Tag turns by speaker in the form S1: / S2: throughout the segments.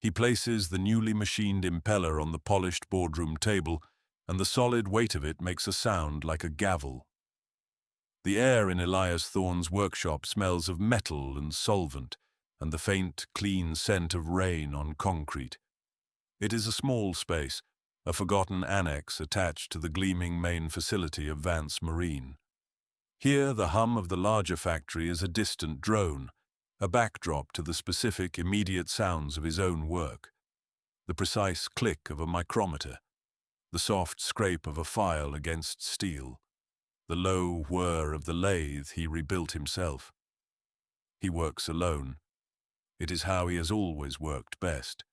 S1: He places the newly machined impeller on the polished boardroom table, and the solid weight of it makes a sound like a gavel. The air in Elias Thorne's workshop smells of metal and solvent, and the faint, clean scent of rain on concrete. It is a small space, a forgotten annex attached to the gleaming main facility of Vance Marine. Here, the hum of the larger factory is a distant drone, a backdrop to the specific, immediate sounds of his own work. The precise click of a micrometer, the soft scrape of a file against steel, the low whir of the lathe he rebuilt himself. He works alone. It is how he has always worked best.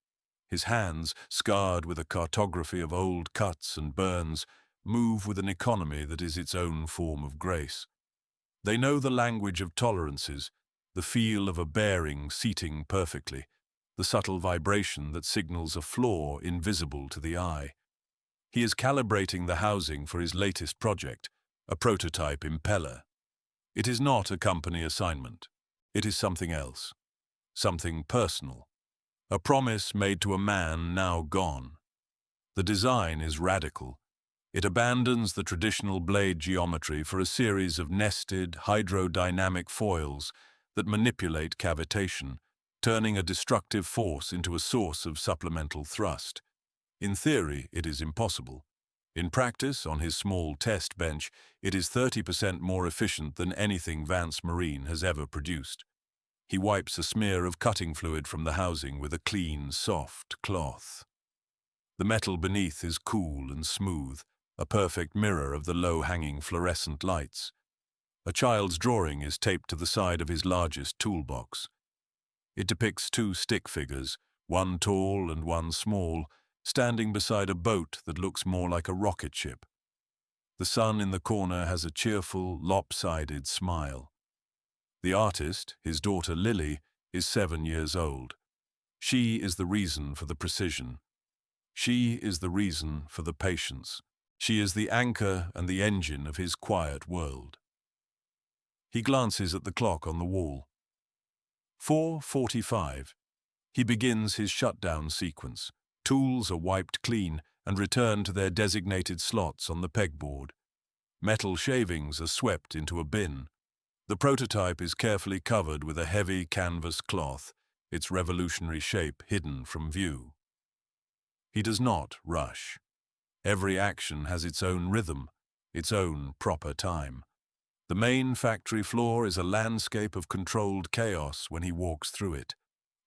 S1: His hands, scarred with a cartography of old cuts and burns, move with an economy that is its own form of grace. They know the language of tolerances, the feel of a bearing seating perfectly, the subtle vibration that signals a flaw invisible to the eye. He is calibrating the housing for his latest project, a prototype impeller. It is not a company assignment. It is something else, something personal, a promise made to a man now gone. The design is radical. It abandons the traditional blade geometry for a series of nested, hydrodynamic foils that manipulate cavitation, turning a destructive force into a source of supplemental thrust. In theory, it is impossible. In practice, on his small test bench, it is 30% more efficient than anything Vance Marine has ever produced. He wipes a smear of cutting fluid from the housing with a clean, soft cloth. The metal beneath is cool and smooth, a perfect mirror of the low-hanging fluorescent lights. A child's drawing is taped to the side of his largest toolbox. It depicts two stick figures, one tall and one small, standing beside a boat that looks more like a rocket ship. The sun in the corner has a cheerful, lopsided smile. The artist, his daughter Lily, is 7 years old. She is the reason for the precision. She is the reason for the patience. She is the anchor and the engine of his quiet world. He glances at the clock on the wall. 4:45. He begins his shutdown sequence. Tools are wiped clean and returned to their designated slots on the pegboard. Metal shavings are swept into a bin. The prototype is carefully covered with a heavy canvas cloth, its revolutionary shape hidden from view. He does not rush. Every action has its own rhythm, its own proper time. The main factory floor is a landscape of controlled chaos when he walks through it.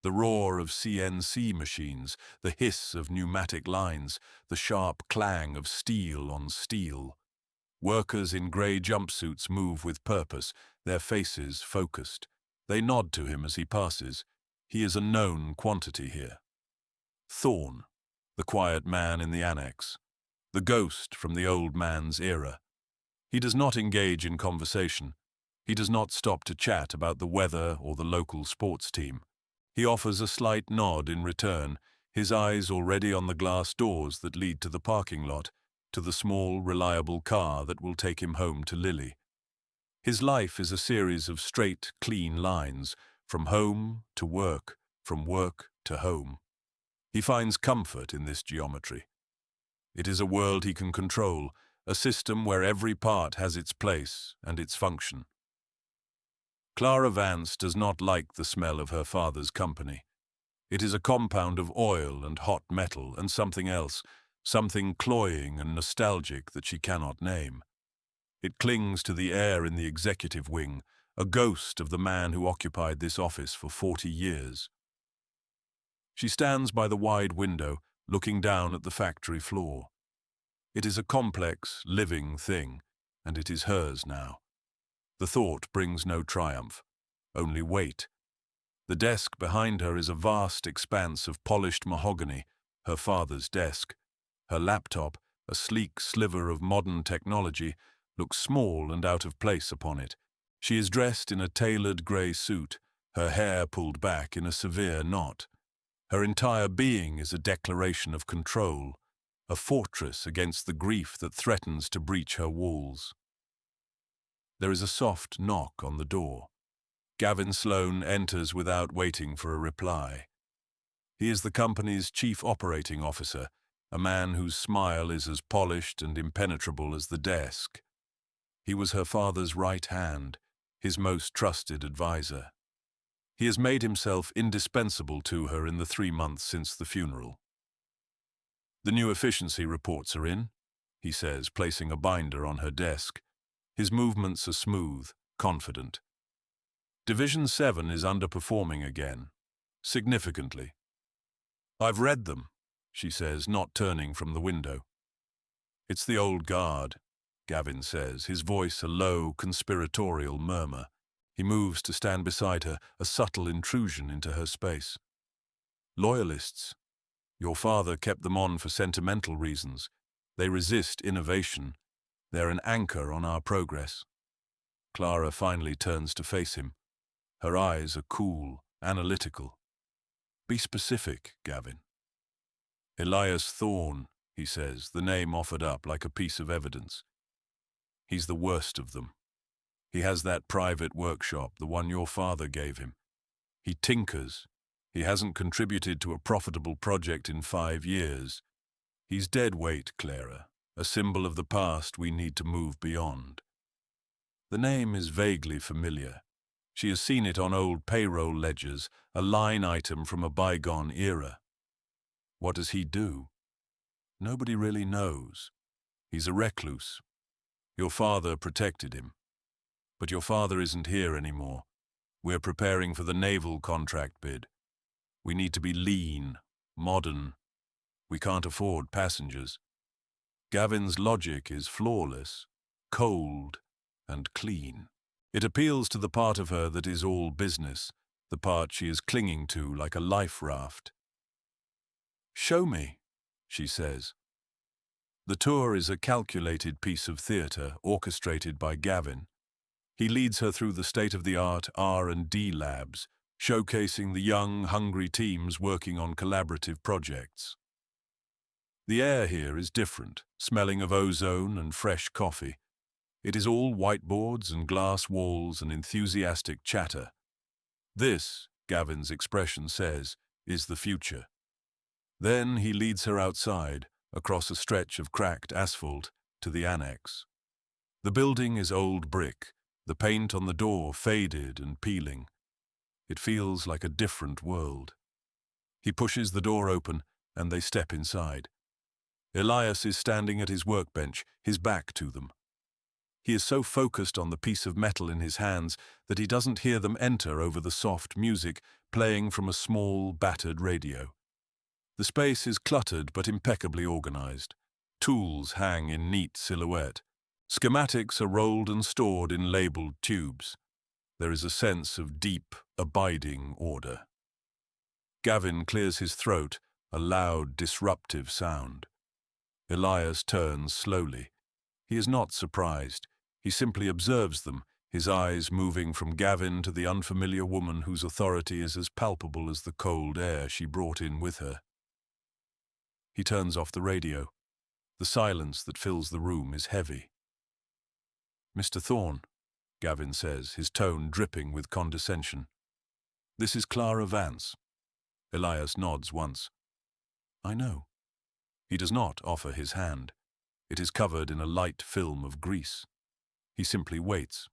S1: The roar of CNC machines, the hiss of pneumatic lines, the sharp clang of steel on steel. Workers in grey jumpsuits move with purpose, their faces focused. They nod to him as he passes. He is a known quantity here. Thorne, the quiet man in the annex, the ghost from the old man's era. He does not engage in conversation. He does not stop to chat about the weather or the local sports team. He offers a slight nod in return, his eyes already on the glass doors that lead to the parking lot, to the small, reliable car that will take him home to Lily. His life is a series of straight, clean lines, from home to work, from work to home. He finds comfort in this geometry. It is a world he can control, a system where every part has its place and its function. Clara Vance does not like the smell of her father's company. It is a compound of oil and hot metal and something else, something cloying and nostalgic that she cannot name. It clings to the air in the executive wing, a ghost of the man who occupied this office for 40 years. She stands by the wide window, looking down at the factory floor. It is a complex, living thing, and it is hers now. The thought brings no triumph, only weight. The desk behind her is a vast expanse of polished mahogany, her father's desk. Her laptop, a sleek sliver of modern technology, looks small and out of place upon it. She is dressed in a tailored grey suit, her hair pulled back in a severe knot. Her entire being is a declaration of control, a fortress against the grief that threatens to breach her walls. There is a soft knock on the door. Gavin Sloane enters without waiting for a reply. He is the company's chief operating officer, a man whose smile is as polished and impenetrable as the desk. He was her father's right hand, his most trusted advisor. He has made himself indispensable to her in the 3 months since the funeral. "The new efficiency reports are in," he says, placing a binder on her desk. His movements are smooth, confident. "Division 7 is underperforming again, significantly." "I've read them," she says, not turning from the window. "It's the old guard," Gavin says, his voice a low, conspiratorial murmur. He moves to stand beside her, a subtle intrusion into her space. "Loyalists. Your father kept them on for sentimental reasons. They resist innovation. They're an anchor on our progress." Clara finally turns to face him. Her eyes are cool, analytical. "Be specific, Gavin." "Elias Thorne," he says, the name offered up like a piece of evidence. "He's the worst of them. He has that private workshop, the one your father gave him. He tinkers. He hasn't contributed to a profitable project in 5 years. He's dead weight, Clara, a symbol of the past we need to move beyond." The name is vaguely familiar. She has seen it on old payroll ledgers, a line item from a bygone era. What does he do? Nobody really knows. He's a recluse. Your father protected him. But your father isn't here anymore. We're preparing for the naval contract bid. We need to be lean, modern. We can't afford passengers. Gavin's logic is flawless, cold, and clean. It appeals to the part of her that is all business, the part she is clinging to like a life raft. "Show me," she says. The tour is a calculated piece of theatre orchestrated by Gavin. He leads her through the state-of-the-art R&D labs, showcasing the young, hungry teams working on collaborative projects. The air here is different, smelling of ozone and fresh coffee. It is all whiteboards and glass walls and enthusiastic chatter. This, Gavin's expression says, is the future. Then he leads her outside, across a stretch of cracked asphalt, to the annex. The building is old brick, the paint on the door faded and peeling. It feels like a different world. He pushes the door open, and they step inside. Elias is standing at his workbench, his back to them. He is so focused on the piece of metal in his hands that he doesn't hear them enter over the soft music playing from a small, battered radio. The space is cluttered but impeccably organized. Tools hang in neat silhouette. Schematics are rolled and stored in labeled tubes. There is a sense of deep, abiding order. Gavin clears his throat, a loud, disruptive sound. Elias turns slowly. He is not surprised. He simply observes them, his eyes moving from Gavin to the unfamiliar woman whose authority is as palpable as the cold air she brought in with her. He turns off the radio. The silence that fills the room is heavy. "Mr. Thorne," Gavin says, his tone dripping with condescension. "This is Clara Vance." Elias nods once. "I know." He does not offer his hand. It is covered in a light film of grease. He simply waits.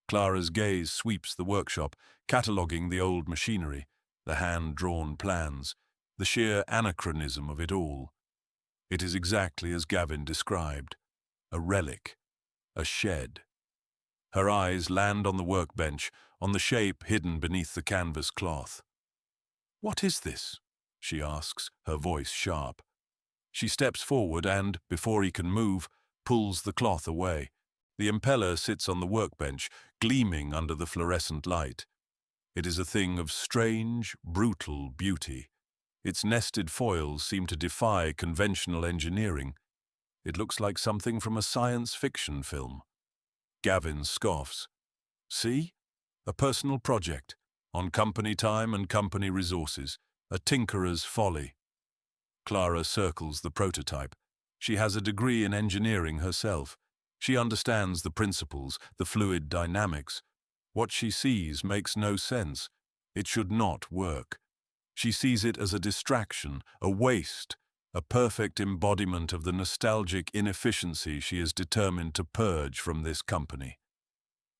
S1: Clara's gaze sweeps the workshop, cataloguing the old machinery, the hand-drawn plans, the sheer anachronism of it all. It is exactly as Gavin described. A relic. A shed. Her eyes land on the workbench, on the shape hidden beneath the canvas cloth. "What is this?" she asks, her voice sharp. She steps forward and, before he can move, pulls the cloth away. The impeller sits on the workbench, gleaming under the fluorescent light. It is a thing of strange, brutal beauty. Its nested foils seem to defy conventional engineering. It looks like something from a science fiction film. Gavin scoffs. "See? A personal project, on company time and company resources. A tinkerer's folly." Clara circles the prototype. She has a degree in engineering herself. She understands the principles, the fluid dynamics. What she sees makes no sense. It should not work. She sees it as a distraction, a waste, a perfect embodiment of the nostalgic inefficiency she is determined to purge from this company.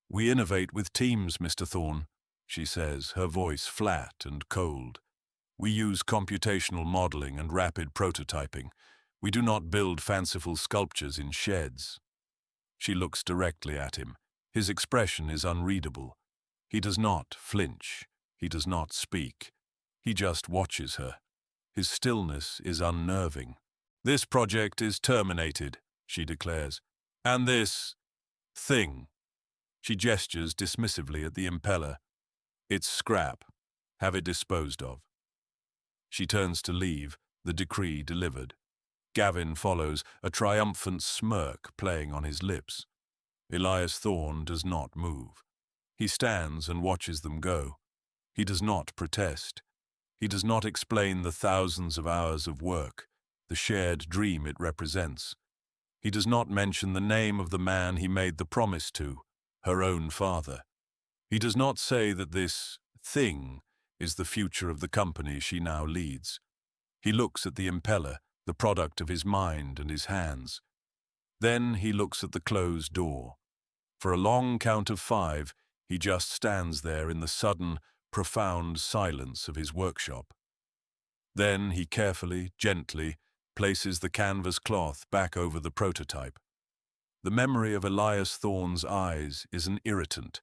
S1: "We innovate with teams, Mr. Thorne," she says, her voice flat and cold. "We use computational modeling and rapid prototyping. We do not build fanciful sculptures in sheds." She looks directly at him. His expression is unreadable. He does not flinch. He does not speak. He just watches her. His stillness is unnerving. "This project is terminated," she declares. "And this thing." She gestures dismissively at the impeller. "It's scrap. Have it disposed of." She turns to leave, the decree delivered. Gavin follows, a triumphant smirk playing on his lips. Elias Thorne does not move. He stands and watches them go. He does not protest. He does not explain the thousands of hours of work, the shared dream it represents. He does not mention the name of the man he made the promise to, her own father. He does not say that this thing is the future of the company she now leads. He looks at the impeller, the product of his mind and his hands. Then he looks at the closed door. For a long count of 5, he just stands there in the sudden, profound silence of his workshop. Then he carefully, gently, places the canvas cloth back over the prototype. The memory of Elias Thorne's eyes is an irritant,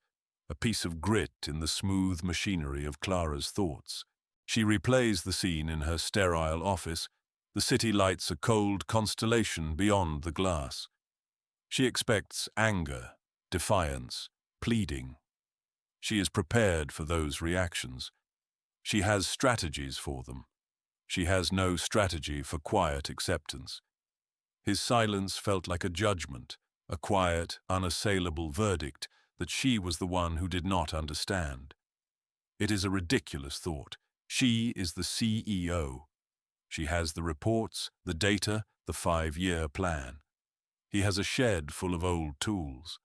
S1: a piece of grit in the smooth machinery of Clara's thoughts. She replays the scene in her sterile office. The city lights a cold constellation beyond the glass. She expects anger, defiance, pleading. She is prepared for those reactions. She has strategies for them. She has no strategy for quiet acceptance. His silence felt like a judgment, a quiet, unassailable verdict that she was the one who did not understand. It is a ridiculous thought. She is the CEO. She has the reports, the data, the 5-year plan. He has a shed full of old tools.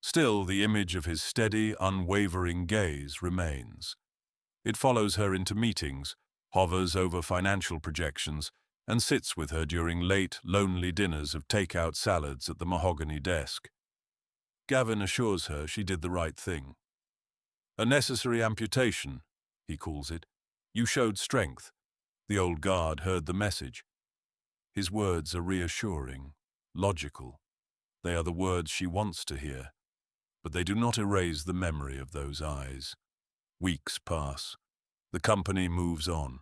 S1: Still, the image of his steady, unwavering gaze remains. It follows her into meetings, hovers over financial projections, and sits with her during late, lonely dinners of take-out salads at the mahogany desk. Gavin assures her she did the right thing. "A necessary amputation," he calls it. "You showed strength." The old guard heard the message. His words are reassuring, logical. They are the words she wants to hear, but they do not erase the memory of those eyes. Weeks pass. The company moves on.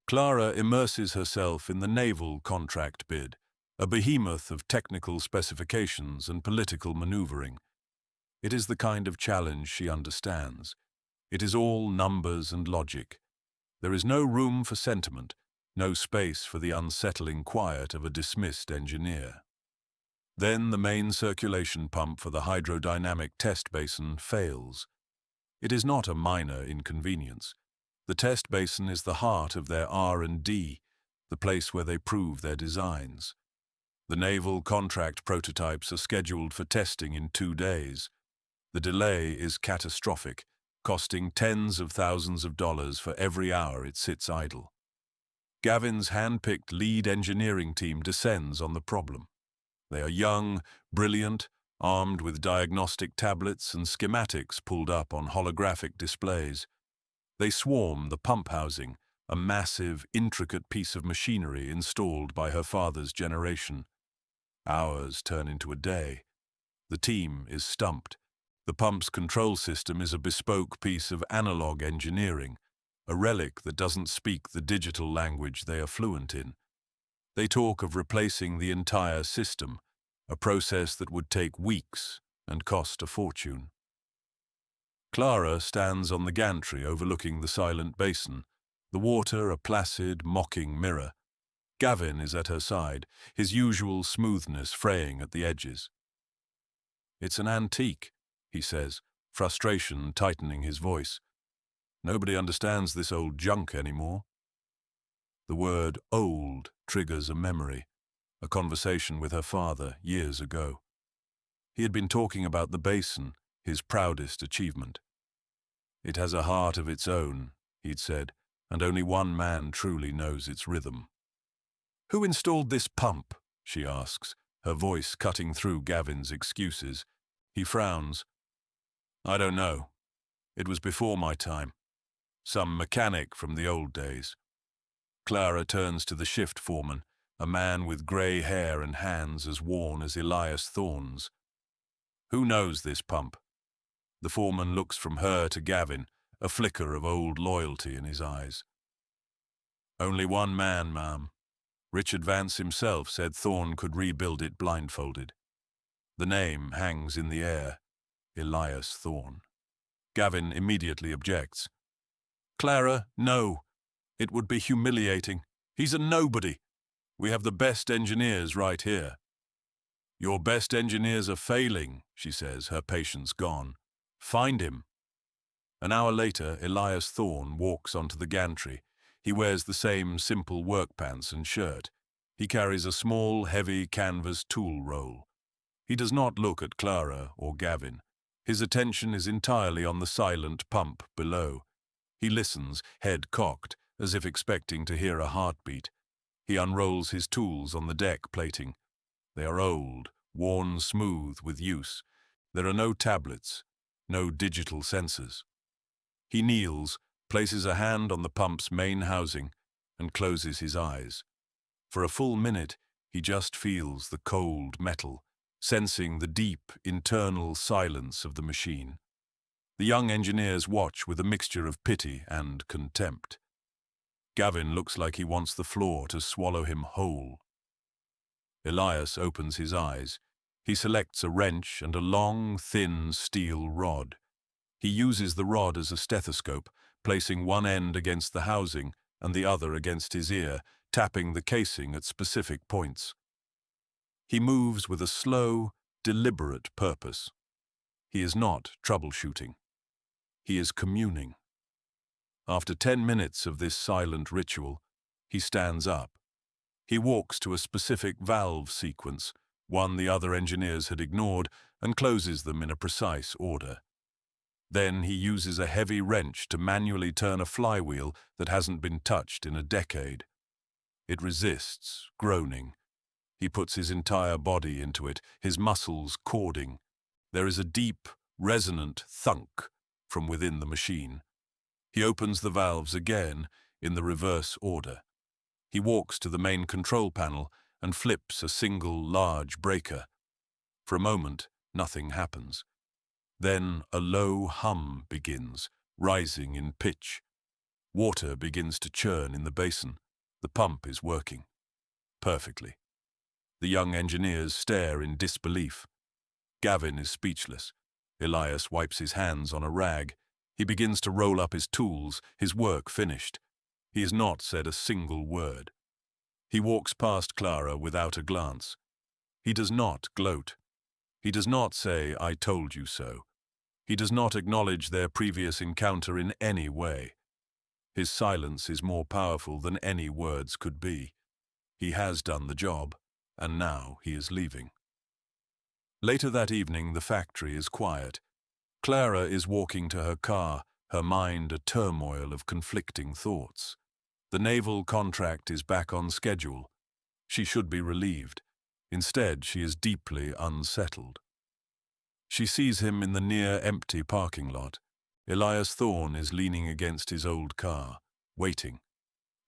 S1: Clara immerses herself in the naval contract bid, a behemoth of technical specifications and political maneuvering. It is the kind of challenge she understands. It is all numbers and logic. There is no room for sentiment, no space for the unsettling quiet of a dismissed engineer. Then the main circulation pump for the hydrodynamic test basin fails. It is not a minor inconvenience. The test basin is the heart of their R&D, the place where they prove their designs. The naval contract prototypes are scheduled for testing in 2 days. The delay is catastrophic, costing tens of thousands of dollars for every hour it sits idle. Gavin's hand-picked lead engineering team descends on the problem. They are young, brilliant, armed with diagnostic tablets and schematics pulled up on holographic displays. They swarm the pump housing, a massive, intricate piece of machinery installed by her father's generation. Hours turn into a day. The team is stumped. The pump's control system is a bespoke piece of analog engineering, a relic that doesn't speak the digital language they are fluent in. They talk of replacing the entire system, a process that would take weeks and cost a fortune. Clara stands on the gantry overlooking the silent basin, the water a placid, mocking mirror. Gavin is at her side, his usual smoothness fraying at the edges. "It's an antique," he says, frustration tightening his voice. "Nobody understands this old junk anymore." The word old triggers a memory, a conversation with her father years ago. He had been talking about the basin, his proudest achievement. "It has a heart of its own," he'd said, and only one man truly knows its rhythm. "Who installed this pump?" she asks, her voice cutting through Gavin's excuses. He frowns. "I don't know. It was before my time. Some mechanic from the old days." Clara turns to the shift foreman, a man with grey hair and hands as worn as Elias Thorne's. "Who knows this pump?" The foreman looks from her to Gavin, a flicker of old loyalty in his eyes. "Only one man, ma'am. Richard Vance himself said Thorne could rebuild it blindfolded. The name hangs in the air. Elias Thorne." Gavin immediately objects. "Clara, no. It would be humiliating. He's a nobody. We have the best engineers right here." "Your best engineers are failing," she says, her patience gone. "Find him." An hour later, Elias Thorne walks onto the gantry. He wears the same simple work pants and shirt. He carries a small, heavy canvas tool roll. He does not look at Clara or Gavin. His attention is entirely on the silent pump below. He listens, head cocked, as if expecting to hear a heartbeat. He unrolls his tools on the deck plating. They are old, worn smooth with use. There are no tablets, no digital sensors. He kneels, places a hand on the pump's main housing, and closes his eyes. For a full minute, he just feels the cold metal, sensing the deep, internal silence of the machine. The young engineers watch with a mixture of pity and contempt. Gavin looks like he wants the floor to swallow him whole. Elias opens his eyes. He selects a wrench and a long, thin steel rod. He uses the rod as a stethoscope, placing one end against the housing and the other against his ear, tapping the casing at specific points. He moves with a slow, deliberate purpose. He is not troubleshooting. He is communing. After 10 minutes of this silent ritual, he stands up. He walks to a specific valve sequence, one the other engineers had ignored, and closes them in a precise order. Then he uses a heavy wrench to manually turn a flywheel that hasn't been touched in a decade. It resists, groaning. He puts his entire body into it, his muscles cording. There is a deep, resonant thunk from within the machine. He opens the valves again in the reverse order. He walks to the main control panel and flips a single large breaker. For a moment, nothing happens. Then a low hum begins, rising in pitch. Water begins to churn in the basin. The pump is working. Perfectly. The young engineers stare in disbelief. Gavin is speechless. Elias wipes his hands on a rag. He begins to roll up his tools, his work finished. He has not said a single word. He walks past Clara without a glance. He does not gloat. He does not say, "I told you so." He does not acknowledge their previous encounter in any way. His silence is more powerful than any words could be. He has done the job, and now he is leaving. Later that evening, the factory is quiet. Clara is walking to her car, her mind a turmoil of conflicting thoughts. The naval contract is back on schedule. She should be relieved. Instead, she is deeply unsettled. She sees him in the near-empty parking lot. Elias Thorne is leaning against his old car, waiting.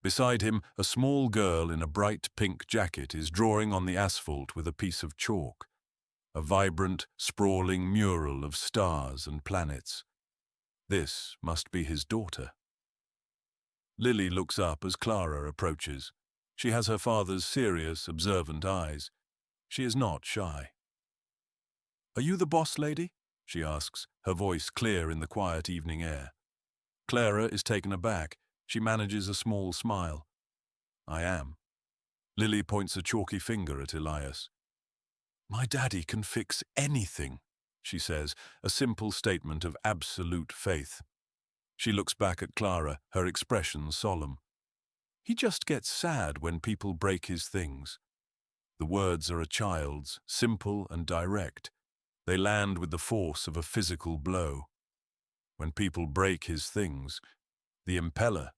S1: Beside him, a small girl in a bright pink jacket is drawing on the asphalt with a piece of chalk. A vibrant, sprawling mural of stars and planets. This must be his daughter. Lily looks up as Clara approaches. She has her father's serious, observant eyes. She is not shy. "Are you the boss lady?" she asks, her voice clear in the quiet evening air. Clara is taken aback. She manages a small smile. "I am." Lily points a chalky finger at Elias. "My daddy can fix anything," she says, a simple statement of absolute faith. She looks back at Clara, her expression solemn. "He just gets sad when people break his things." The words are a child's, simple and direct. They land with the force of a physical blow. When people break his things, the impeller,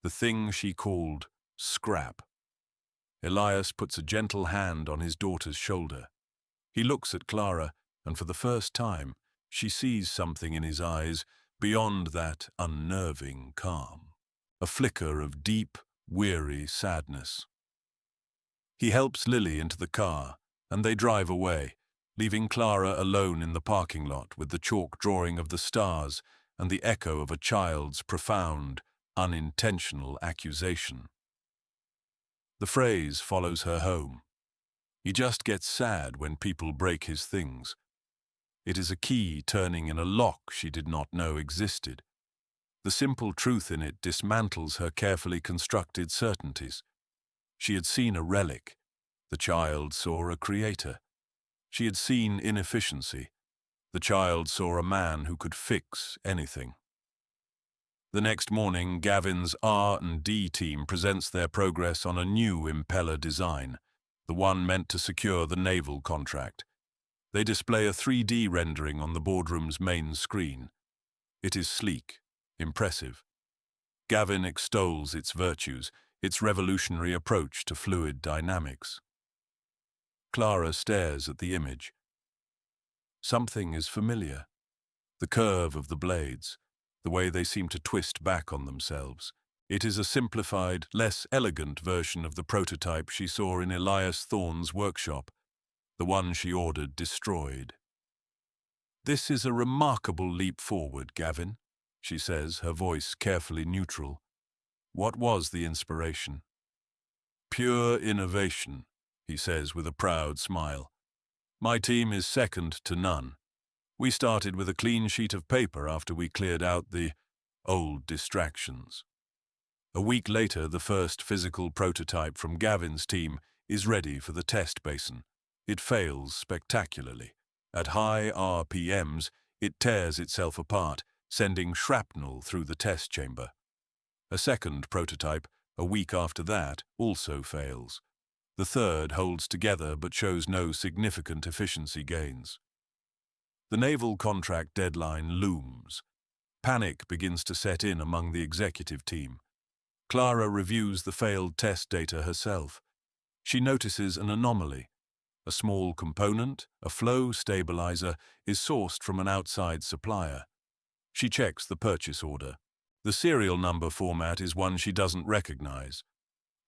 S1: the thing she called scrap. Elias puts a gentle hand on his daughter's shoulder. He looks at Clara, and for the first time, she sees something in his eyes beyond that unnerving calm. A flicker of deep, weary sadness. He helps Lily into the car, and they drive away, leaving Clara alone in the parking lot with the chalk drawing of the stars and the echo of a child's profound, unintentional accusation. The phrase follows her home. He just gets sad when people break his things. It is a key turning in a lock she did not know existed. The simple truth in it dismantles her carefully constructed certainties. She had seen a relic. The child saw a creator. She had seen inefficiency. The child saw a man who could fix anything. The next morning, Gavin's R&D team presents their progress on a new impeller design, the one meant to secure the naval contract. They display a 3D rendering on the boardroom's main screen. It is sleek, impressive. Gavin extols its virtues, its revolutionary approach to fluid dynamics. Clara stares at the image. Something is familiar. The curve of the blades, the way they seem to twist back on themselves. It is a simplified, less elegant version of the prototype she saw in Elias Thorne's workshop, the one she ordered destroyed. "This is a remarkable leap forward, Gavin," she says, her voice carefully neutral. "What was the inspiration?" "Pure innovation," he says with a proud smile. "My team is second to none. We started with a clean sheet of paper after we cleared out the old distractions. A week later, the first physical prototype from Gavin's team is ready for the test basin. It fails spectacularly. At high RPMs, it tears itself apart, sending shrapnel through the test chamber. A second prototype, a week after that, also fails. The third holds together but shows no significant efficiency gains. The naval contract deadline looms. Panic begins to set in among the executive team. Clara reviews the failed test data herself. She notices an anomaly. A small component, a flow stabilizer, is sourced from an outside supplier. She checks the purchase order. The serial number format is one she doesn't recognize.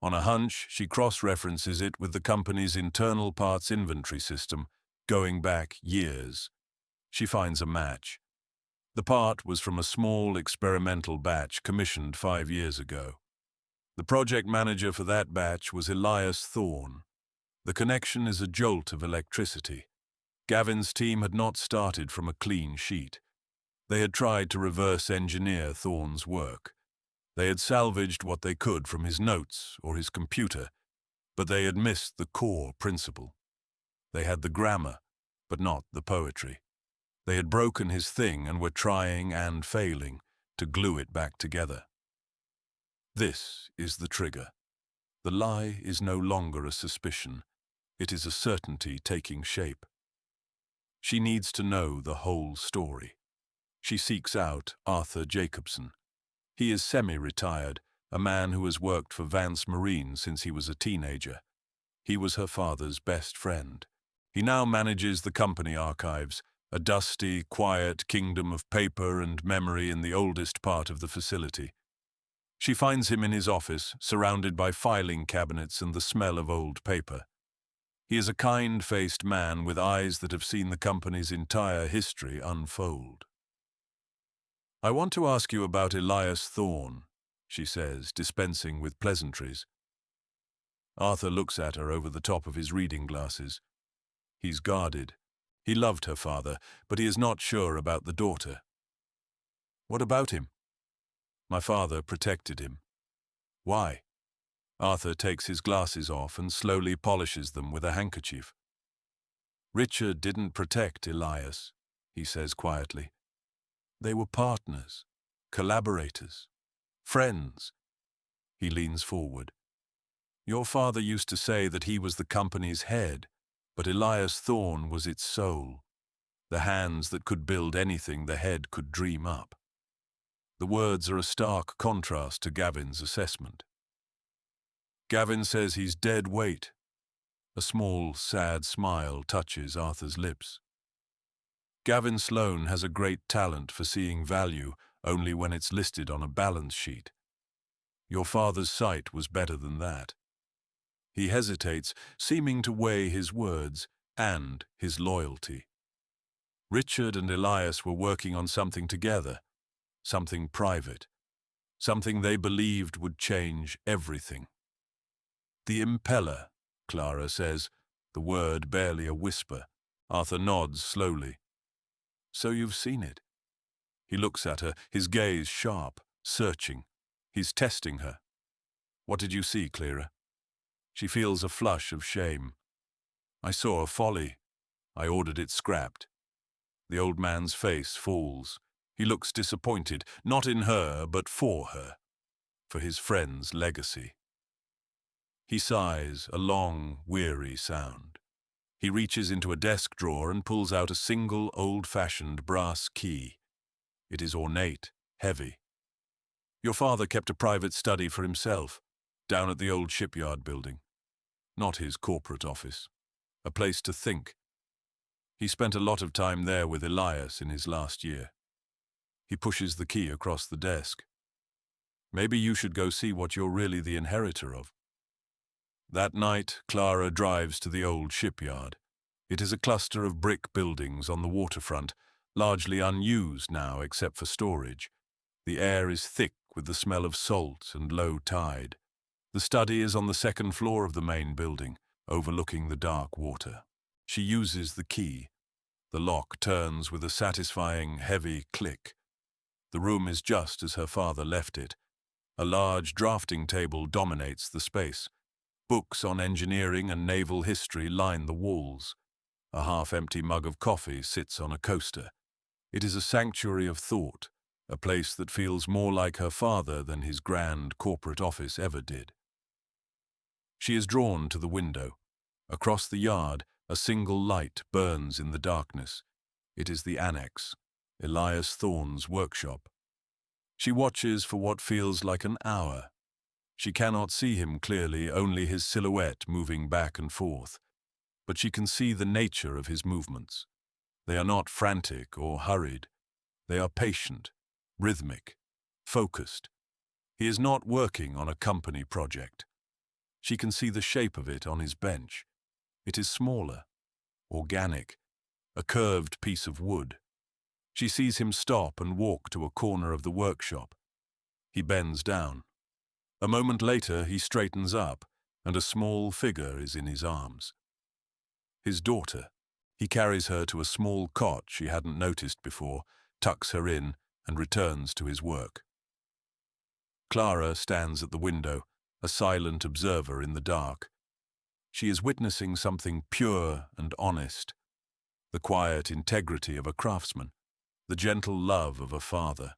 S1: On a hunch, she cross-references it with the company's internal parts inventory system, going back years. She finds a match. The part was from a small experimental batch commissioned 5 years ago. The project manager for that batch was Elias Thorne. The connection is a jolt of electricity. Gavin's team had not started from a clean sheet. They had tried to reverse engineer Thorne's work. They had salvaged what they could from his notes or his computer, but they had missed the core principle. They had the grammar, but not the poetry. They had broken his thing and were trying and failing to glue it back together. This is the trigger. The lie is no longer a suspicion. It is a certainty taking shape. She needs to know the whole story. She seeks out Arthur Jacobson. He is semi-retired, a man who has worked for Vance Marine since he was a teenager. He was her father's best friend. He now manages the company archives, a dusty, quiet kingdom of paper and memory in the oldest part of the facility. She finds him in his office, surrounded by filing cabinets and the smell of old paper. He is a kind-faced man with eyes that have seen the company's entire history unfold. "I want to ask you about Elias Thorne," she says, dispensing with pleasantries. Arthur looks at her over the top of his reading glasses. He's guarded. He loved her father, but he is not sure about the daughter. "What about him?" "My father protected him." "Why?" Arthur takes his glasses off and slowly polishes them with a handkerchief. "Richard didn't protect Elias," he says quietly. "They were partners, collaborators, friends." He leans forward. "Your father used to say that he was the company's head, but Elias Thorne was its soul, the hands that could build anything the head could dream up." The words are a stark contrast to Gavin's assessment. Gavin says he's dead weight. A small, sad smile touches Arthur's lips. Gavin Sloane has a great talent for seeing value only when it's listed on a balance sheet. Your father's sight was better than that. He hesitates, seeming to weigh his words and his loyalty. Richard and Elias were working on something together, something private, something they believed would change everything. The impeller, Clara says, the word barely a whisper. Arthur nods slowly. So you've seen it. He looks at her, his gaze sharp, searching. He's testing her. What did you see, Clara? She feels a flush of shame. I saw a folly. I ordered it scrapped. The old man's face falls. He looks disappointed, not in her, but for her, for his friend's legacy. He sighs, a long, weary sound. He reaches into a desk drawer and pulls out a single old-fashioned brass key. It is ornate, heavy. Your father kept a private study for himself, down at the old shipyard building. Not his corporate office. A place to think. He spent a lot of time there with Elias in his last year. He pushes the key across the desk. Maybe you should go see what you're really the inheritor of. That night, Clara drives to the old shipyard. It is a cluster of brick buildings on the waterfront, largely unused now except for storage. The air is thick with the smell of salt and low tide. The study is on the second floor of the main building, overlooking the dark water. She uses the key. The lock turns with a satisfying, heavy click. The room is just as her father left it. A large drafting table dominates the space. Books on engineering and naval history line the walls. A half-empty mug of coffee sits on a coaster. It is a sanctuary of thought, a place that feels more like her father than his grand corporate office ever did. She is drawn to the window. Across the yard, a single light burns in the darkness. It is the annex, Elias Thorne's workshop. She watches for what feels like an hour. She cannot see him clearly, only his silhouette moving back and forth. But she can see the nature of his movements. They are not frantic or hurried. They are patient, rhythmic, focused. He is not working on a company project. She can see the shape of it on his bench. It is smaller, organic, a curved piece of wood. She sees him stop and walk to a corner of the workshop. He bends down. A moment later, he straightens up, and a small figure is in his arms. His daughter. He carries her to a small cot she hadn't noticed before, tucks her in, and returns to his work. Clara stands at the window, a silent observer in the dark. She is witnessing something pure and honest, the quiet integrity of a craftsman, the gentle love of a father.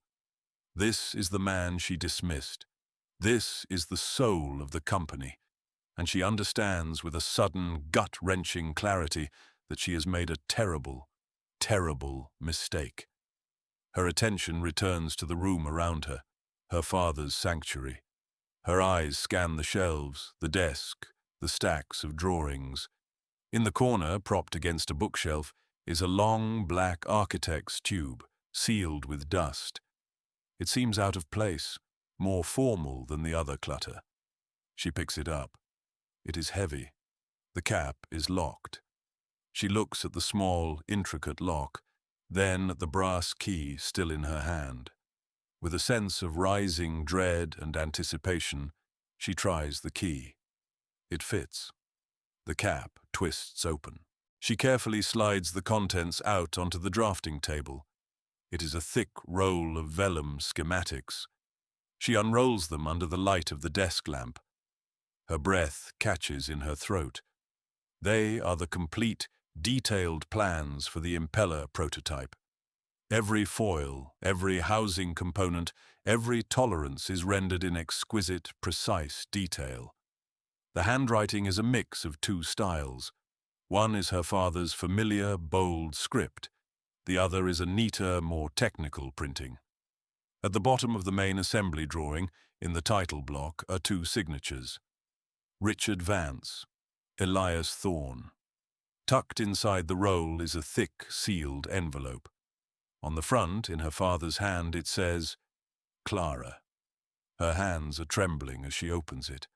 S1: This is the man she dismissed. This is the soul of the company, and she understands with a sudden, gut-wrenching clarity that she has made a terrible, terrible mistake. Her attention returns to the room around her, her father's sanctuary. Her eyes scan the shelves, the desk, the stacks of drawings. In the corner, propped against a bookshelf, is a long black architect's tube, sealed with dust. It seems out of place, more formal than the other clutter. She picks it up. It is heavy. The cap is locked. She looks at the small, intricate lock, then at the brass key still in her hand. With a sense of rising dread and anticipation, she tries the key. It fits. The cap twists open. She carefully slides the contents out onto the drafting table. It is a thick roll of vellum schematics. She unrolls them under the light of the desk lamp. Her breath catches in her throat. They are the complete, detailed plans for the impeller prototype. Every foil, every housing component, every tolerance is rendered in exquisite, precise detail. The handwriting is a mix of two styles. One is her father's familiar, bold script. The other is a neater, more technical printing. At the bottom of the main assembly drawing, in the title block, are two signatures. Richard Vance, Elias Thorne. Tucked inside the roll is a thick, sealed envelope. On the front, in her father's hand, it says, Clara. Her hands are trembling as she opens it.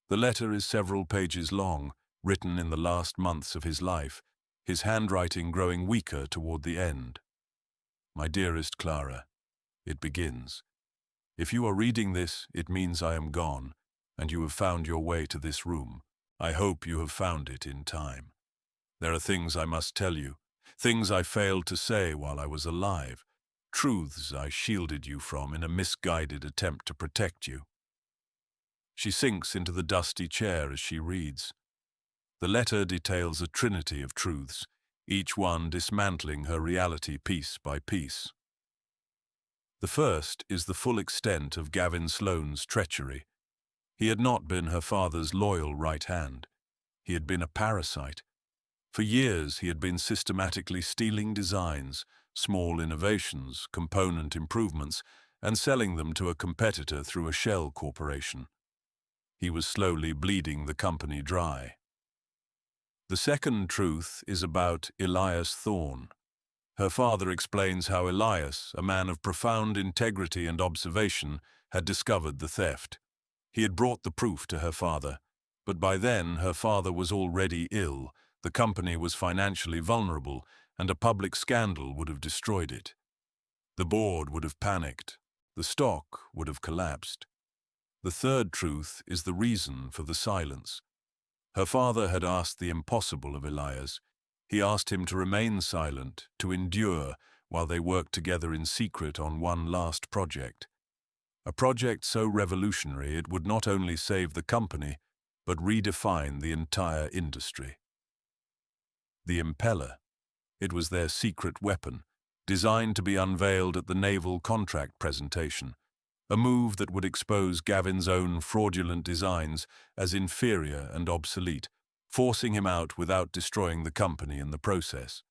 S1: The letter is several pages long, written in the last months of his life, his handwriting growing weaker toward the end. My dearest Clara, it begins. If you are reading this, it means I am gone, and you have found your way to this room. I hope you have found it in time. There are things I must tell you, things I failed to say while I was alive, truths I shielded you from in a misguided attempt to protect you. She sinks into the dusty chair as she reads. The letter details a trinity of truths, each one dismantling her reality piece by piece. The first is the full extent of Gavin Sloane's treachery. He had not been her father's loyal right hand. He had been a parasite. For years he had been systematically stealing designs, small innovations, component improvements, and selling them to a competitor through a shell corporation. He was slowly bleeding the company dry. The second truth is about Elias Thorne. Her father explains how Elias, a man of profound integrity and observation, had discovered the theft. He had brought the proof to her father, but by then her father was already ill, the company was financially vulnerable, and a public scandal would have destroyed it. The board would have panicked. The stock would have collapsed. The third truth is the reason for the silence. Her father had asked the impossible of Elias. He asked him to remain silent, to endure, while they worked together in secret on one last project. A project so revolutionary it would not only save the company, but redefine the entire industry. The impeller. It was their secret weapon, designed to be unveiled at the naval contract presentation, a move that would expose Gavin's own fraudulent designs as inferior and obsolete, forcing him out without destroying the company in the process.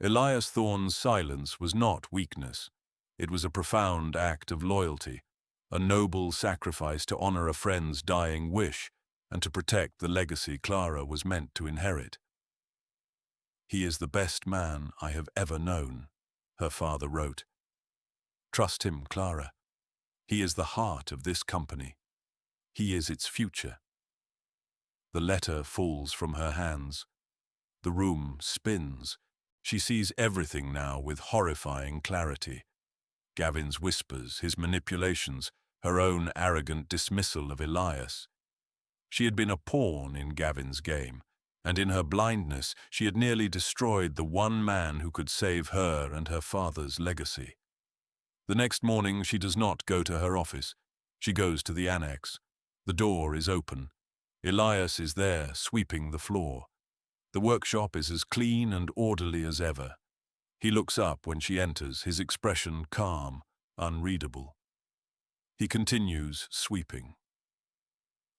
S1: Elias Thorne's silence was not weakness. It was a profound act of loyalty, a noble sacrifice to honor a friend's dying wish and to protect the legacy Clara was meant to inherit. He is the best man I have ever known, her father wrote. Trust him, Clara. He is the heart of this company. He is its future. The letter falls from her hands. The room spins. She sees everything now with horrifying clarity. Gavin's whispers, his manipulations, her own arrogant dismissal of Elias. She had been a pawn in Gavin's game, and in her blindness she had nearly destroyed the one man who could save her and her father's legacy. The next morning she does not go to her office. She goes to the annex. The door is open. Elias is there, sweeping the floor. The workshop is as clean and orderly as ever. He looks up when she enters, his expression calm, unreadable. He continues sweeping.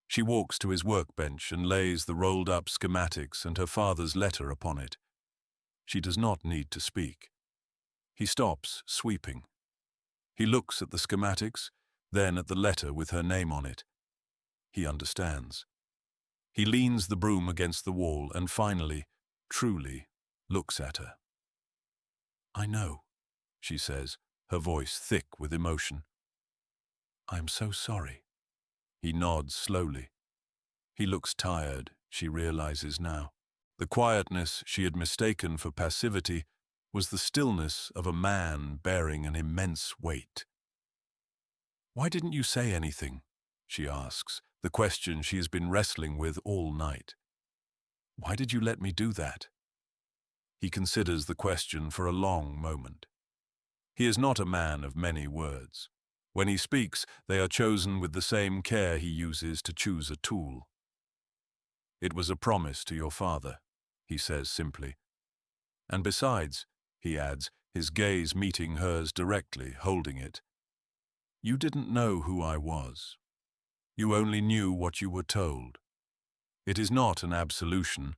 S1: She walks to his workbench and lays the rolled-up schematics and her father's letter upon it. She does not need to speak. He stops sweeping. He looks at the schematics, then at the letter with her name on it. He understands. He leans the broom against the wall and finally, truly, looks at her. I know, she says, her voice thick with emotion. I am so sorry. He nods slowly. He looks tired, she realizes now. The quietness she had mistaken for passivity was the stillness of a man bearing an immense weight. Why didn't you say anything? She asks, the question she has been wrestling with all night. Why did you let me do that? He considers the question for a long moment. He is not a man of many words. When he speaks, they are chosen with the same care he uses to choose a tool. It was a promise to your father, he says simply. And besides, he adds, his gaze meeting hers directly, holding it, you didn't know who I was. You only knew what you were told. It is not an absolution,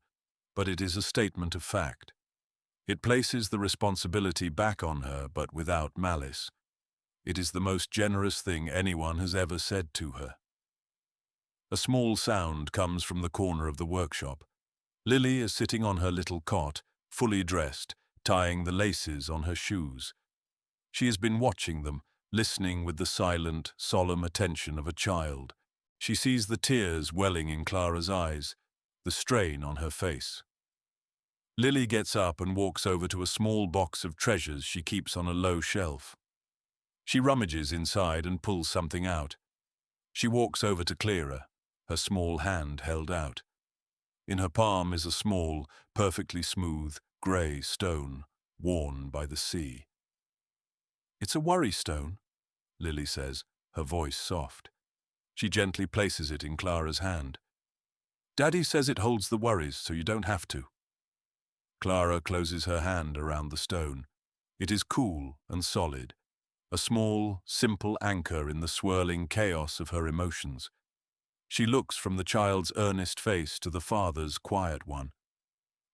S1: but it is a statement of fact. It places the responsibility back on her, but without malice. It is the most generous thing anyone has ever said to her. A small sound comes from the corner of the workshop. Lily is sitting on her little cot, fully dressed, tying the laces on her shoes. She has been watching them, listening with the silent, solemn attention of a child. She sees the tears welling in Clara's eyes, the strain on her face. Lily gets up and walks over to a small box of treasures she keeps on a low shelf. She rummages inside and pulls something out. She walks over to Clara, her small hand held out. In her palm is a small, perfectly smooth, grey stone, worn by the sea. "It's a worry stone," Lily says, her voice soft. She gently places it in Clara's hand. "Daddy says it holds the worries, so you don't have to." Clara closes her hand around the stone. It is cool and solid, a small, simple anchor in the swirling chaos of her emotions. She looks from the child's earnest face to the father's quiet one.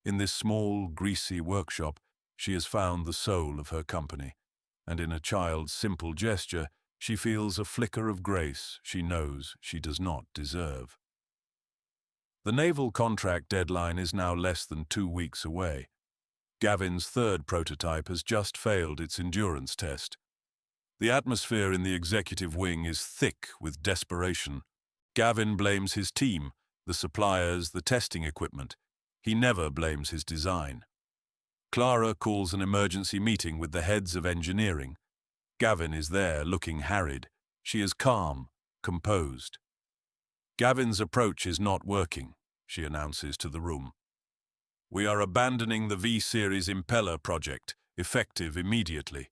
S1: In this small, greasy workshop, she has found the soul of her company, and in a child's simple gesture, she feels a flicker of grace she knows she does not deserve. The naval contract deadline is now less than 2 weeks away. Gavin's third prototype has just failed its endurance test. The atmosphere in the executive wing is thick with desperation. Gavin blames his team, the suppliers, the testing equipment. He never blames his design. Clara calls an emergency meeting with the heads of engineering. Gavin is there, looking harried. She is calm, composed. "Gavin's approach is not working," she announces to the room. "We are abandoning the V-Series impeller project, effective immediately."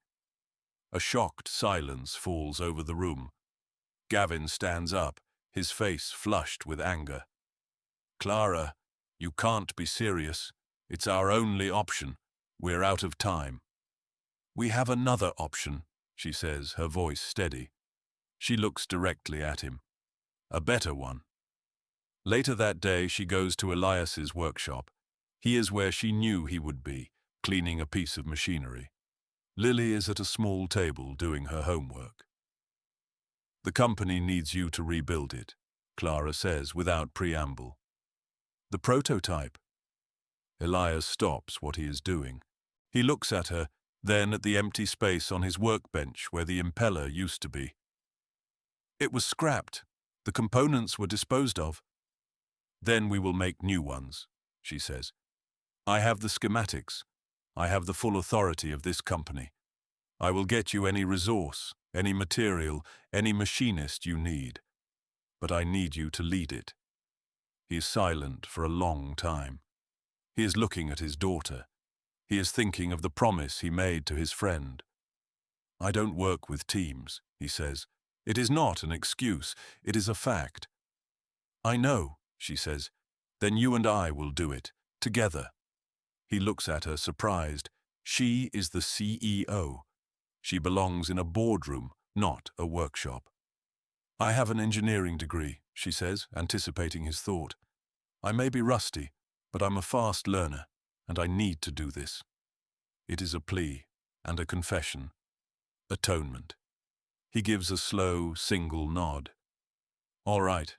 S1: A shocked silence falls over the room. Gavin stands up, his face flushed with anger. "Clara, you can't be serious. It's our only option. We're out of time." "We have another option," she says, her voice steady. She looks directly at him. "A better one." Later that day, she goes to Elias's workshop. He is where she knew he would be, cleaning a piece of machinery. Lily is at a small table doing her homework. "The company needs you to rebuild it," Clara says without preamble. "The prototype." Elias stops what he is doing. He looks at her, then at the empty space on his workbench where the impeller used to be. "It was scrapped. The components were disposed of." "Then we will make new ones," she says. "I have the schematics. I have the full authority of this company. I will get you any resource, any material, any machinist you need. But I need you to lead it." He is silent for a long time. He is looking at his daughter. He is thinking of the promise he made to his friend. "I don't work with teams," he says. "It is not an excuse. It is a fact." "I know," she says. "Then you and I will do it, together." He looks at her, surprised. She is the CEO. She belongs in a boardroom, not a workshop. "I have an engineering degree," she says, anticipating his thought. "I may be rusty, but I'm a fast learner, and I need to do this." It is a plea and a confession. Atonement. He gives a slow, single nod. "All right."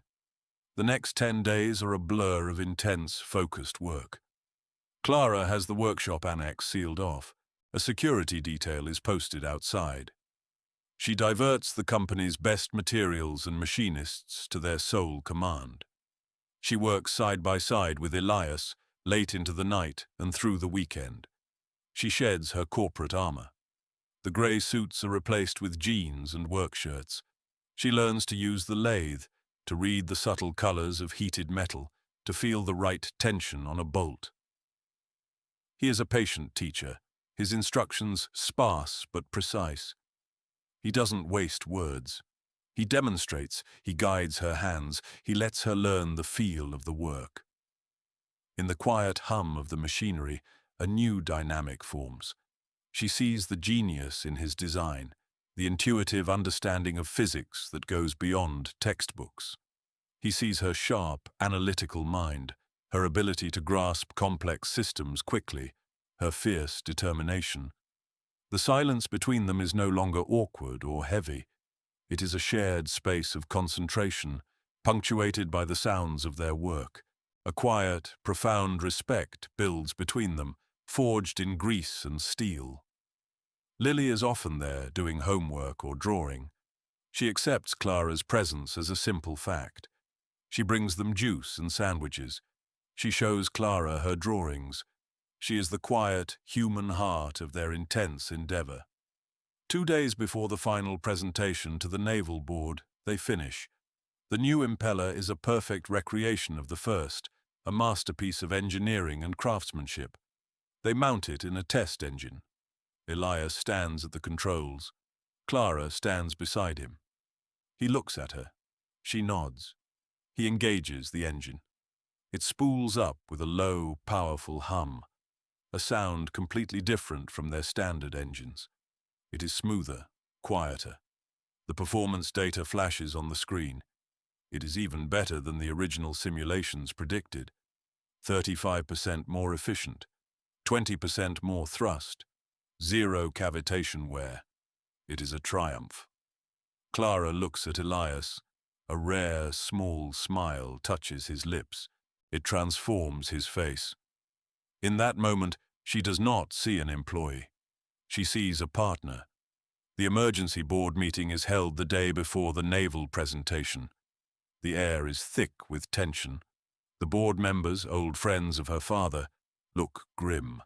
S1: The next 10 days are a blur of intense, focused work. Clara has the workshop annex sealed off. A security detail is posted outside. She diverts the company's best materials and machinists to their sole command. She works side by side with Elias, late into the night and through the weekend. She sheds her corporate armor. The grey suits are replaced with jeans and work shirts. She learns to use the lathe, to read the subtle colors of heated metal, to feel the right tension on a bolt. He is a patient teacher, his instructions sparse but precise. He doesn't waste words. He demonstrates, he guides her hands, he lets her learn the feel of the work. In the quiet hum of the machinery, a new dynamic forms. She sees the genius in his design, the intuitive understanding of physics that goes beyond textbooks. He sees her sharp, analytical mind, her ability to grasp complex systems quickly, her fierce determination. The silence between them is no longer awkward or heavy. It is a shared space of concentration, punctuated by the sounds of their work. A quiet, profound respect builds between them, forged in grease and steel. Lily is often there, doing homework or drawing. She accepts Clara's presence as a simple fact. She brings them juice and sandwiches. She shows Clara her drawings. She is the quiet, human heart of their intense endeavor. 2 days before the final presentation to the Naval Board, they finish. The new impeller is a perfect recreation of the first, a masterpiece of engineering and craftsmanship. They mount it in a test engine. Elias stands at the controls. Clara stands beside him. He looks at her. She nods. He engages the engine. It spools up with a low, powerful hum, a sound completely different from their standard engines. It is smoother, quieter. The performance data flashes on the screen. It is even better than the original simulations predicted. 35% more efficient, 20% more thrust, zero cavitation wear. It is a triumph. Clara looks at Elias. A rare, small smile touches his lips. It transforms his face. In that moment, she does not see an employee. She sees a partner. The emergency board meeting is held the day before the naval presentation. The air is thick with tension. The board members, old friends of her father, look grim.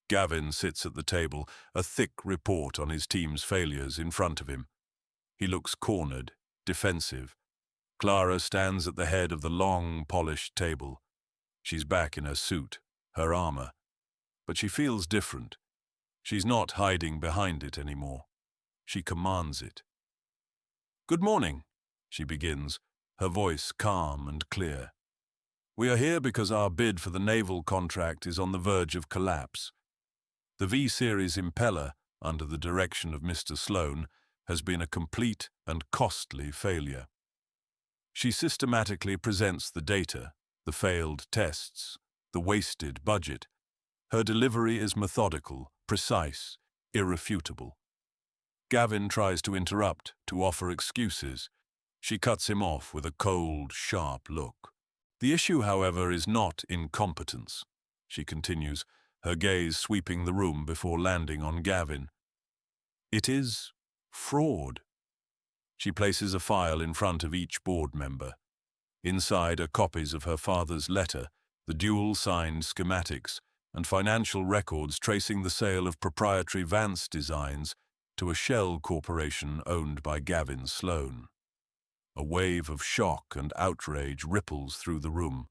S1: Gavin sits at the table, a thick report on his team's failures in front of him. He looks cornered, defensive. Clara stands at the head of the long, polished table. She's back in her suit, her armor. But she feels different. She's not hiding behind it anymore. She commands it. "Good morning," she begins, her voice calm and clear. "We are here because our bid for the naval contract is on the verge of collapse. The V-series impeller, under the direction of Mr. Sloane, has been a complete and costly failure." She systematically presents the data, the failed tests, the wasted budget. Her delivery is methodical, precise, irrefutable. Gavin tries to interrupt, to offer excuses. She cuts him off with a cold, sharp look. "The issue, however, is not incompetence," she continues, her gaze sweeping the room before landing on Gavin. "It is fraud." She places a file in front of each board member. Inside are copies of her father's letter, the dual-signed schematics, and financial records tracing the sale of proprietary Vance designs to a shell corporation owned by Gavin Sloane. A wave of shock and outrage ripples through the room.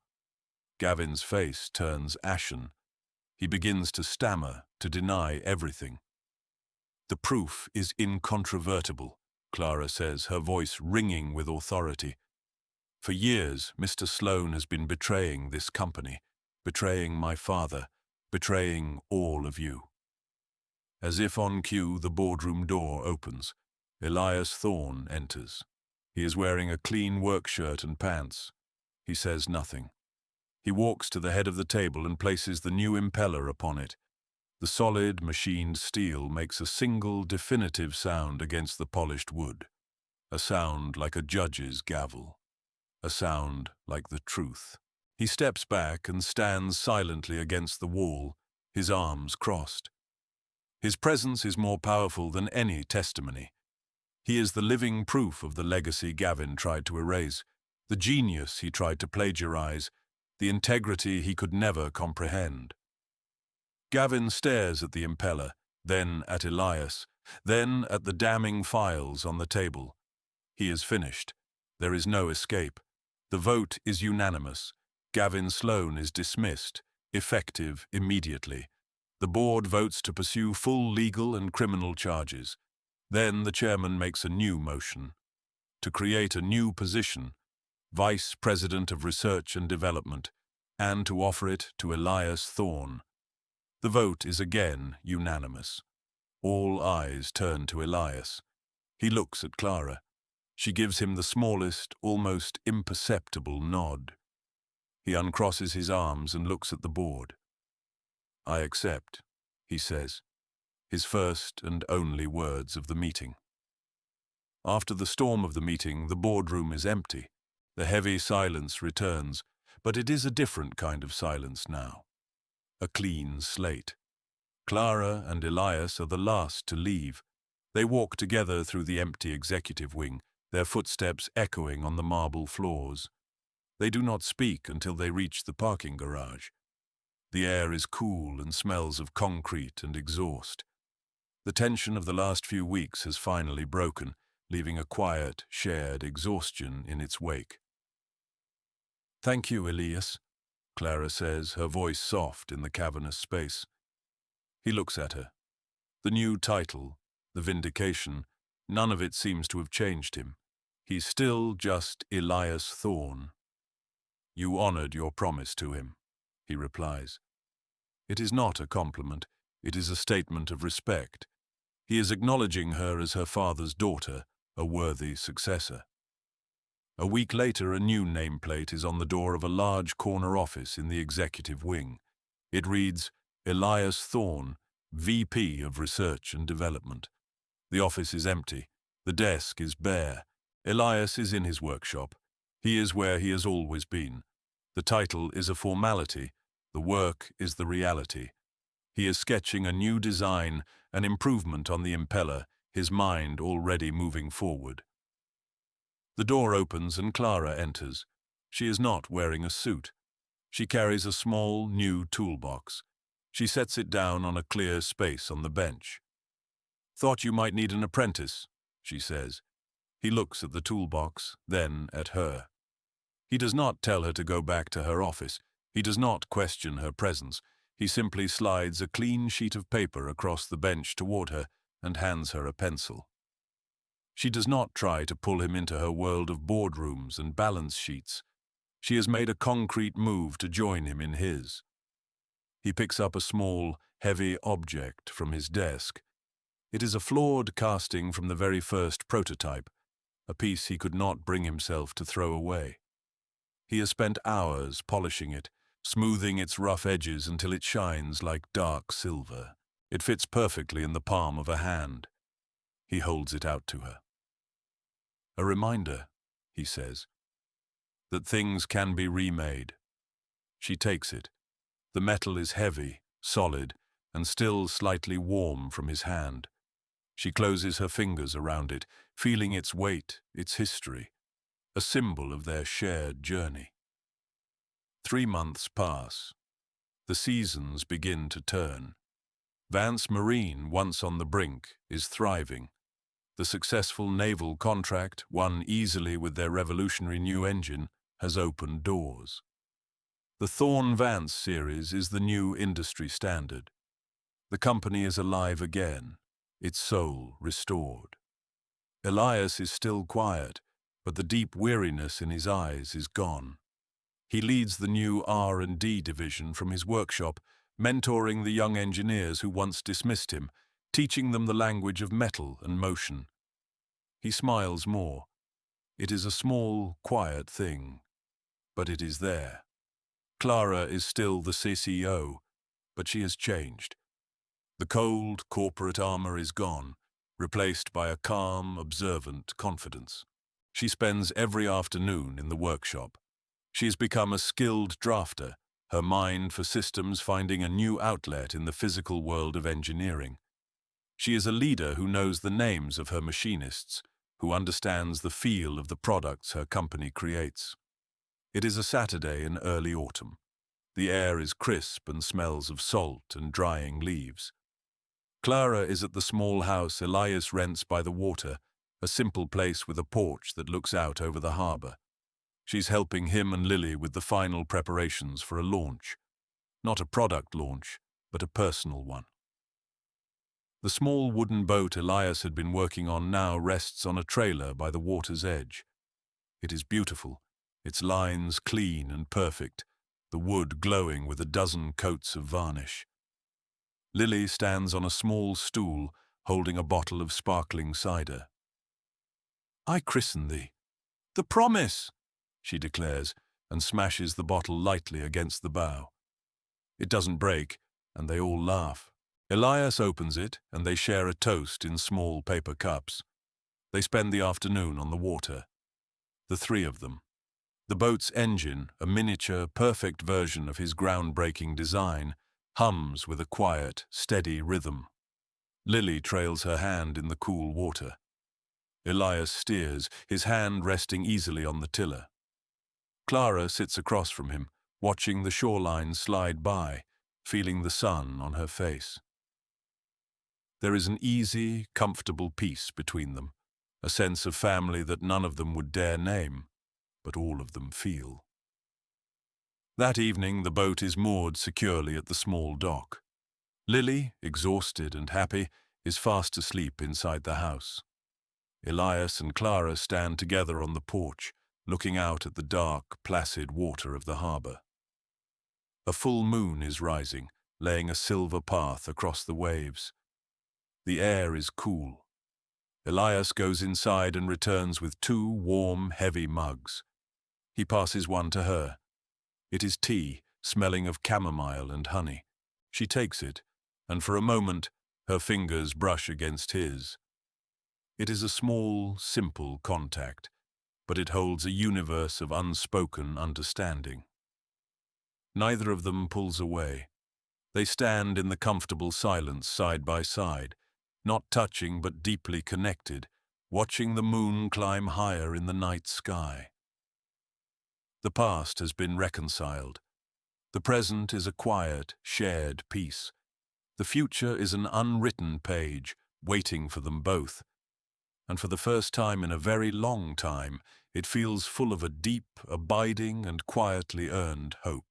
S1: Gavin's face turns ashen. He begins to stammer, to deny everything. "The proof is incontrovertible," Clara says, her voice ringing with authority. "For years, Mr. Sloane has been betraying this company, betraying my father, betraying all of you." As if on cue, the boardroom door opens. Elias Thorne enters. He is wearing a clean work shirt and pants. He says nothing. He walks to the head of the table and places the new impeller upon it. The solid, machined steel makes a single, definitive sound against the polished wood. A sound like a judge's gavel. A sound like the truth. He steps back and stands silently against the wall, his arms crossed. His presence is more powerful than any testimony. He is the living proof of the legacy Gavin tried to erase, the genius he tried to plagiarize, the integrity he could never comprehend. Gavin stares at the impeller, then at Elias, then at the damning files on the table. He is finished. There is no escape. The vote is unanimous. Gavin Sloane is dismissed, effective immediately. The board votes to pursue full legal and criminal charges. Then the chairman makes a new motion to create a new position, Vice President of Research and Development, and to offer it to Elias Thorne. The vote is again unanimous. All eyes turn to Elias. He looks at Clara. She gives him the smallest, almost imperceptible nod. He uncrosses his arms and looks at the board. "I accept," he says. his first and only words of the meeting. After the storm of the meeting, the boardroom is empty. The heavy silence returns, but it is a different kind of silence now. A clean slate. Clara and Elias are the last to leave. They walk together through the empty executive wing, their footsteps echoing on the marble floors. They do not speak until they reach the parking garage. The air is cool and smells of concrete and exhaust. The tension of the last few weeks has finally broken, leaving a quiet, shared exhaustion in its wake. "Thank you, Elias," Clara says, her voice soft in the cavernous space. He looks at her. The new title, the vindication, none of it seems to have changed him. He's still just Elias Thorne. "You honored your promise to him," he replies. It is not a compliment, it is a statement of respect. He is acknowledging her as her father's daughter, a worthy successor. A week later, a new nameplate is on the door of a large corner office in the executive wing. It reads, Elias Thorne, VP of Research and Development. The office is empty. The desk is bare. Elias is in his workshop. He is where he has always been. The title is a formality. The work is the reality. He is sketching a new design, an improvement on the impeller, his mind already moving forward. The door opens and Clara enters. She is not wearing a suit. She carries a small, new toolbox. She sets it down on a clear space on the bench. "Thought you might need an apprentice," she says. He looks at the toolbox, then at her. He does not tell her to go back to her office. He does not question her presence. He simply slides a clean sheet of paper across the bench toward her and hands her a pencil. She does not try to pull him into her world of boardrooms and balance sheets. She has made a concrete move to join him in his. He picks up a small, heavy object from his desk. It is a flawed casting from the very first prototype, a piece he could not bring himself to throw away. He has spent hours polishing it, smoothing its rough edges until it shines like dark silver. It fits perfectly in the palm of a hand. He holds it out to her. "A reminder," he says, "that things can be remade." She takes it. The metal is heavy, solid, and still slightly warm from his hand. She closes her fingers around it, feeling its weight, its history, a symbol of their shared journey. 3 months pass. The seasons begin to turn. Vance Marine, once on the brink, is thriving. The successful naval contract, won easily with their revolutionary new engine, has opened doors. The Thorne-Vance series is the new industry standard. The company is alive again, its soul restored. Elias is still quiet, but the deep weariness in his eyes is gone. He leads the new R&D division from his workshop, mentoring the young engineers who once dismissed him, teaching them the language of metal and motion. He smiles more. It is a small, quiet thing, but it is there. Clara is still the CCO, but she has changed. The cold, corporate armor is gone, replaced by a calm, observant confidence. She spends every afternoon in the workshop. She has become a skilled drafter, her mind for systems finding a new outlet in the physical world of engineering. She is a leader who knows the names of her machinists, who understands the feel of the products her company creates. It is a Saturday in early autumn. The air is crisp and smells of salt and drying leaves. Clara is at the small house Elias rents by the water, a simple place with a porch that looks out over the harbor. She's helping him and Lily with the final preparations for a launch. Not a product launch, but a personal one. The small wooden boat Elias had been working on now rests on a trailer by the water's edge. It is beautiful, its lines clean and perfect, the wood glowing with a dozen coats of varnish. Lily stands on a small stool, holding a bottle of sparkling cider. "I christen thee. The promise!" she declares, and smashes the bottle lightly against the bow. It doesn't break, and they all laugh. Elias opens it, and they share a toast in small paper cups. They spend the afternoon on the water, the three of them. The boat's engine, a miniature, perfect version of his groundbreaking design, hums with a quiet, steady rhythm. Lily trails her hand in the cool water. Elias steers, his hand resting easily on the tiller. Clara sits across from him, watching the shoreline slide by, feeling the sun on her face. There is an easy, comfortable peace between them, a sense of family that none of them would dare name, but all of them feel. That evening, the boat is moored securely at the small dock. Lily, exhausted and happy, is fast asleep inside the house. Elias and Clara stand together on the porch, looking out at the dark, placid water of the harbor. A full moon is rising, laying a silver path across the waves. The air is cool. Elias goes inside and returns with 2 warm, heavy mugs. He passes one to her. It is tea, smelling of chamomile and honey. She takes it, and for a moment, her fingers brush against his. It is a small, simple contact, but it holds a universe of unspoken understanding. Neither of them pulls away. They stand in the comfortable silence side by side, not touching but deeply connected, watching the moon climb higher in the night sky. The past has been reconciled. The present is a quiet, shared peace. The future is an unwritten page, waiting for them both. And for the first time in a very long time, it feels full of a deep, abiding, and quietly earned hope.